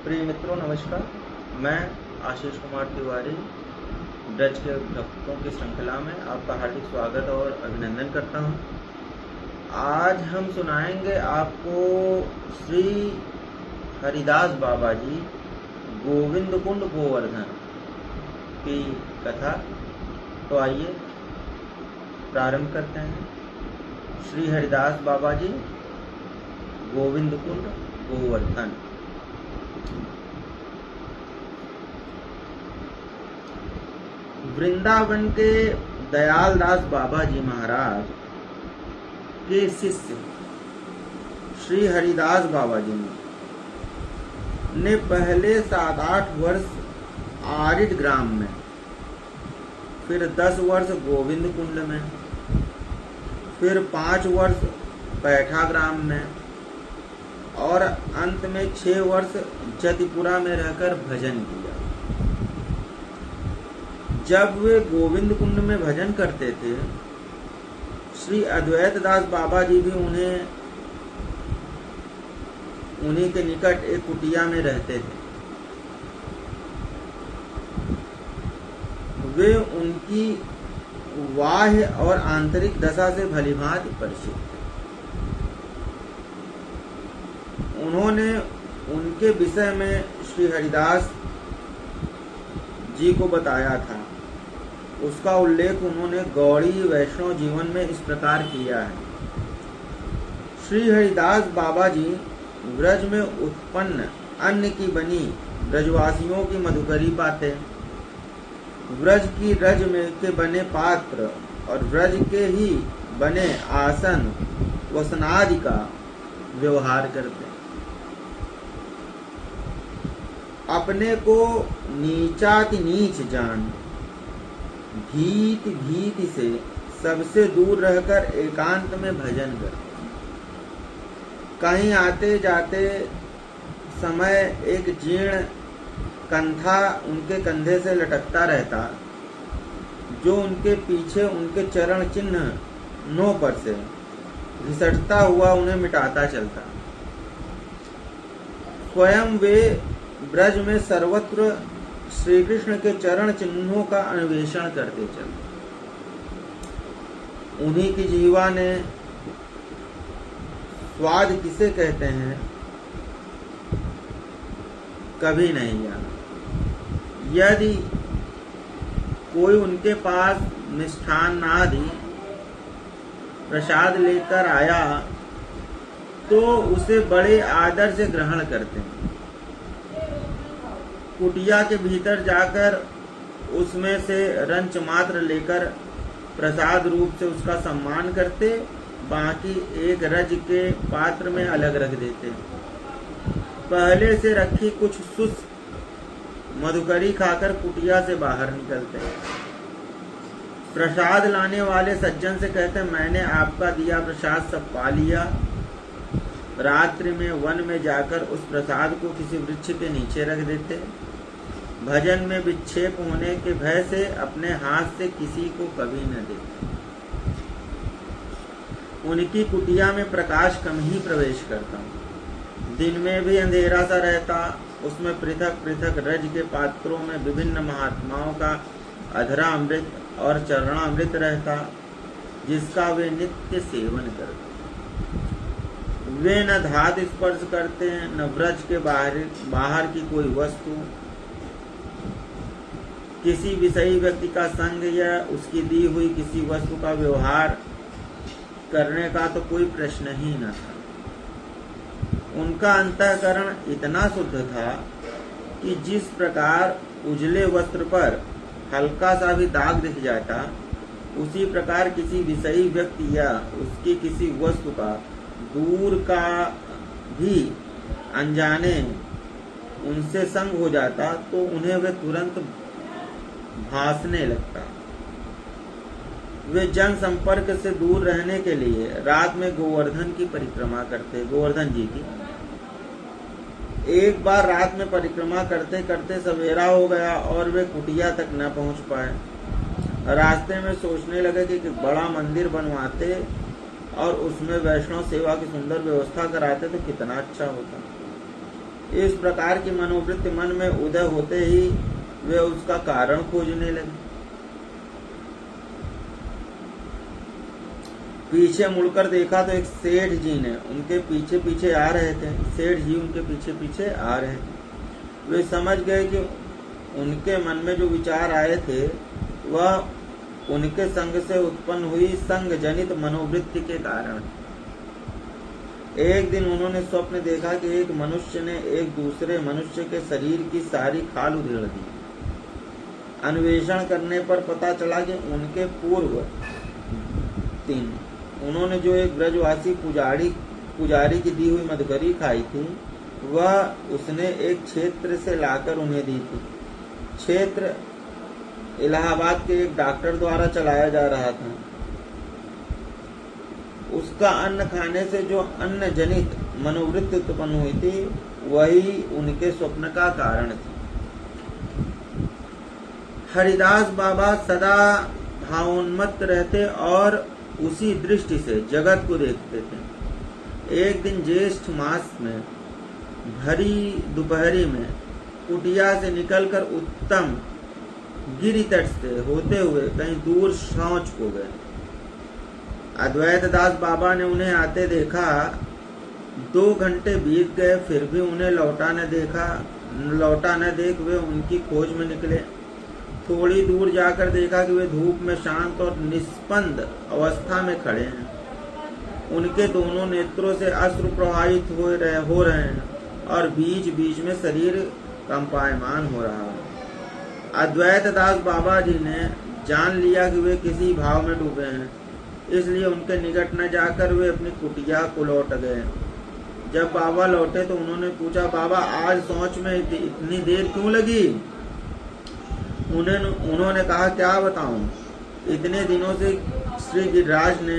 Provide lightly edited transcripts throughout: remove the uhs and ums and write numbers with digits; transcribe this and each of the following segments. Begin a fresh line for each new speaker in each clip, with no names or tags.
प्रिय मित्रों नमस्कार। मैं आशीष कुमार तिवारी ब्रज के भक्तों की श्रृंखला में आपका हार्दिक स्वागत और अभिनंदन करता हूं। आज हम सुनाएंगे आपको श्री हरिदास बाबा जी गोविंद कुंड गोवर्धन की कथा। तो आइए प्रारंभ करते हैं। श्री हरिदास बाबा जी गोविंद कुंड गोवर्धन। वृंदावन के दयालदास बाबा जी महाराज के शिष्य श्री हरिदास बाबा जी ने पहले 7-8 वर्ष आरिड ग्राम में, फिर 10 वर्ष गोविंद कुंड में, फिर 5 वर्ष पैठा ग्राम में और अंत में 6 वर्ष जतिपुरा में रहकर भजन किया। जब वे गोविंद कुंड में भजन करते थे, श्री अद्वैत दास बाबा जी भी उन्हीं के निकट एक कुटिया में रहते थे। वे उनकी बाह्य और आंतरिक दशा से भलीभांति परिचित थे। उन्होंने उनके विषय में श्री हरिदास जी को बताया था। उसका उल्लेख उन्होंने गौड़ी वैष्णव जीवन में इस प्रकार किया है। श्री हरिदास बाबा जी ब्रज में उत्पन्न अन्न की बनी ब्रजवासियों की मधुकरी पाते, ब्रज की रज में के बने पात्र और ब्रज के ही बने आसन वसनादि का व्यवहार करते, अपने को नीचाति नीच जान भीति से सबसे दूर रहकर एकांत में भजन करते। कहीं आते जाते समय एक जीर्ण कंथा उनके कंधे से लटकता रहता, जो उनके पीछे उनके चरण चिन्हों पर से घिसटता हुआ उन्हें मिटाता चलता। स्वयं वे ब्रज में सर्वत्र श्री कृष्ण के चरण चिन्हों का अन्वेषण करते चलते। उन्हीं की जीवा ने स्वाद किसे कहते हैं कभी नहीं जाना। यदि कोई उनके पास मिष्ठान आदि प्रसाद लेकर आया तो उसे बड़े आदर से ग्रहण करते हैं। कुटिया के भीतर जाकर उसमें से रंच मात्र लेकर प्रसाद रूप से उसका सम्मान करते, बाकी एक रज के पात्र में अलग रख देते। पहले से रखी कुछ शुष्क मधुकरी खाकर कुटिया से बाहर निकलते। प्रसाद लाने वाले सज्जन से कहते, मैंने आपका दिया प्रसाद सब पा लिया। रात्रि में वन में जाकर उस प्रसाद को किसी वृक्ष के नीचे रख देते। भजन में विक्षेप होने के भय से अपने हाथ से किसी को कभी न देते। उनकी कुटिया में प्रकाश कम ही प्रवेश करता। दिन में भी अंधेरा सा रहता। उसमें पृथक पृथक रज के पात्रों में विभिन्न महात्माओं का अधरा अमृत और चरणामृत रहता, जिसका वे नित्य सेवन करते। वे न धात स्पर्श करते, न ब्रज के बाहर की कोई वस्तु, किसी विषयी व्यक्ति का संग या उसकी दी हुई किसी वस्तु का व्यवहार करने का तो कोई प्रश्न ही न था। उनका अंतःकरण इतना शुद्ध था कि जिस प्रकार उजले वस्त्र पर हल्का सा भी दाग दिख जाता, उसी प्रकार किसी विषयी व्यक्ति या उसकी किसी वस्तु का दूर का भी अनजाने उनसे संग हो जाता तो उन्हें वे तुरंत भासने लगता। वे जन संपर्क से दूर रहने के लिए रात में गोवर्धन की परिक्रमा करते, गोवर्धन जी की। एक बार रात में परिक्रमा करते करते सवेरा हो गया और वे कुटिया तक न पहुंच पाए। रास्ते में सोचने लगे कि बड़ा मंदिर बनवाते और उसमें वैष्णव सेवा की सुंदर व्यवस्था कराते तो कितना अच्छा होता। इस प्रकार की मनोवृत्ति मन में उदय होते ही वे उसका कारण खोजने लगे। पीछे मुड़कर देखा तो एक सेठ जी ने उनके पीछे पीछे आ रहे थे। सेठ जी उनके पीछे पीछे आ रहे थे। वे समझ गए कि उनके मन में जो विचार आए थे वह उनके संग से उत्पन्न हुई संग जनित मनोवृत्ति के कारण। एक दिन उन्होंने स्वप्न देखा कि एक मनुष्य ने एक दूसरे मनुष्य के शरीर की सारी खाल उधेड़ दी। अन्वेषण करने पर पता चला कि उनके पूर्व दिन उन्होंने जो एक ब्रजवासी पुजारी की दी हुई मदगरी खाई थी वह उसने एक क्षेत्र से लाकर उन्हें दी थी। क्षेत्र इलाहाबाद के एक डॉक्टर द्वारा चलाया जा रहा था। उसका अन्न खाने से जो अन्न जनित मनोवृत्ति उत्पन्न हुई थी वही उनके स्वप्न का कारण थी। हरिदास बाबा सदा भावोन्मत्त रहते और उसी दृष्टि से जगत को देखते थे। एक दिन ज्येष्ठ मास में भरी दोपहरी में कुटिया से निकलकर उत्तम गिरि तट से होते हुए कहीं दूर शौच को गए। अद्वैत दास बाबा ने उन्हें आते देखा। 2 घंटे बीत गए फिर भी उन्हें लौटा न देख वे उनकी खोज में निकले। थोड़ी दूर जाकर देखा कि वे धूप में शांत और निस्पंद अवस्था में खड़े हैं। उनके दोनों नेत्रों से अश्रु प्रवाहित हो रहे हैं और बीच बीच में शरीर कंपायमान हो रहा है। अद्वैत दास बाबा जी ने जान लिया कि वे किसी भाव में डूबे हैं, इसलिए उनके निकट न जाकर वे अपनी कुटिया को लौट गए। जब बाबा लौटे तो उन्होंने पूछा, बाबा आज सोच में इतनी देर क्यों लगी? उन्होंने कहा, क्या बताऊं, इतने दिनों से श्री गिरिराज ने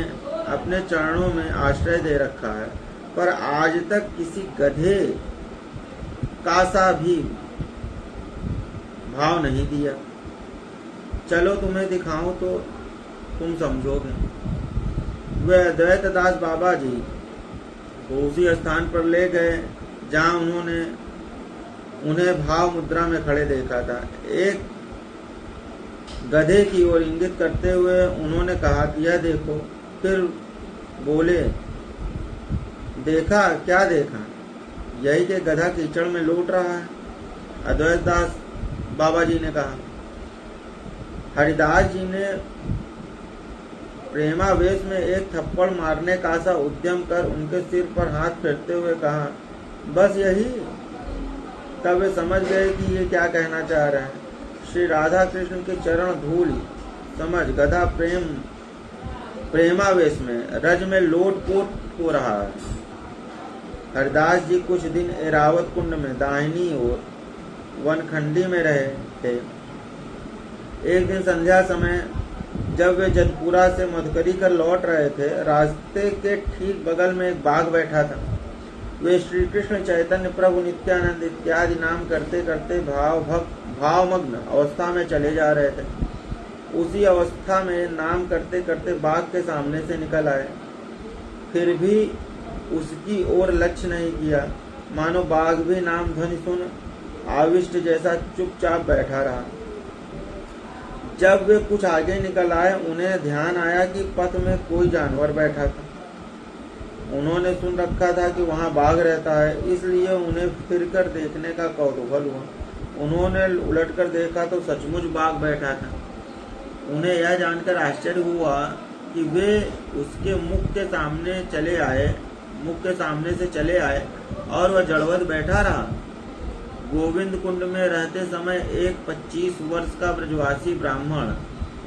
अपने चरणों में आश्रय दे रखा है, पर आज तक किसी गधे का सा भी भाव नहीं दिया। चलो तुम्हें दिखाऊं तो तुम समझोगे। वे अद्वैत दास बाबा जी को उसी स्थान पर ले गए जहां उन्हें भाव मुद्रा में खड़े देखा था। एक गधे की ओर इंगित करते हुए उन्होंने कहा कि यह देखो। फिर बोले, देखा? क्या देखा? यही कि गधा कीचड़ में लौट रहा है। अद्वैत दास बाबा जी ने कहा। हरिदास जी ने प्रेमावेश में एक थप्पड़ मारने का सा उद्यम कर उनके सिर पर हाथ फेरते हुए कहा, बस यही? तब वे समझ गए कि ये क्या कहना चाह रहे हैं। श्री राधा कृष्ण के चरण धूल समझ गधा प्रेमावेश में रज में लोटपोट हो रहा है। हरिदास जी कुछ दिन एरावत कुंड में दाहिनी ओर वनखंडी में रहे थे। एक दिन संध्या समय जब वे जतपुरा से मधुकरी कर लौट रहे थे, रास्ते के ठीक बगल में एक बाघ बैठा था। वे श्री कृष्ण चैतन्य प्रभु नित्यानंद इत्यादि नाम करते करते भावमग्न अवस्था में चले जा रहे थे। उसी अवस्था में नाम करते करते बाघ के सामने से निकल आए, फिर भी उसकी ओर लक्ष्य नहीं किया, मानो बाघ भी नाम ध्वनि सुन आविष्ट जैसा चुपचाप बैठा रहा। जब वे कुछ आगे निकल आए, उन्हें ध्यान आया कि पथ में कोई जानवर बैठा था। उन्होंने सुन रखा था कि वहां बाघ रहता है, इसलिए उन्हें फिरकर देखने का कौतूहल हुआ। उन्होंने उलटकर देखा तो सचमुच बाघ बैठा था। उन्हें यह जानकर आश्चर्य हुआ कि वे उसके मुख के सामने से चले आए और वह जड़वत बैठा रहा। गोविंद कुंड में रहते समय एक 25 वर्ष का ब्रजवासी ब्राह्मण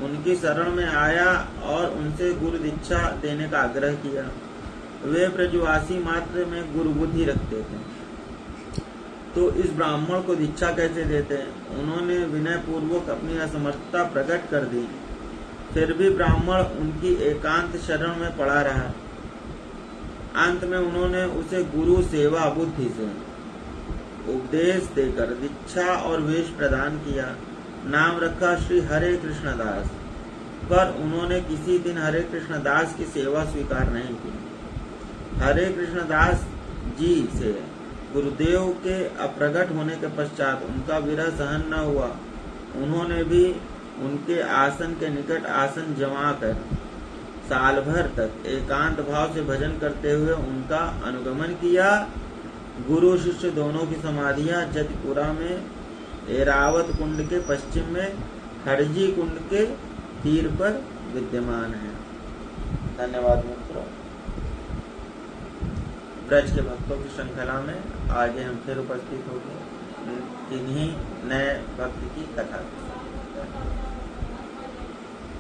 उनकी शरण में आया और उनसे गुरु दीक्षा देने का आग्रह किया। वे ब्रजवासी मात्र में गुरु बुद्धि रखते थे, तो इस ब्राह्मण को दीक्षा कैसे देते? उन्होंने विनय पूर्वक अपनी असमर्थता प्रकट कर दी। फिर भी ब्राह्मण उनकी एकांत शरण में पड़ा रहा। अंत में उन्होंने उसे गुरु सेवा बुद्धि से उपदेश देकर दीक्षा और वेश प्रदान किया। नाम रखा श्री हरे कृष्ण दास, पर उन्होंने किसी दिन हरे कृष्ण दास की सेवा स्वीकार नहीं की। हरे कृष्ण दास जी से गुरुदेव के अप्रगट होने के पश्चात उनका विरह सहन न हुआ। उन्होंने भी उनके आसन के निकट आसन जमा कर साल भर तक एकांत भाव से भजन करते हुए उनका अनुगमन किया। गुरु शिष्य दोनों की समाधियां जतिपुरा में ऐरावत कुंड के पश्चिम में हरजी कुंड के तीर पर विद्यमान है। धन्यवाद मित्रों। ब्रज के भक्तों की श्रृंखला में आगे हम फिर उपस्थित होंगे इन्हीं नए भक्त की कथा के साथ।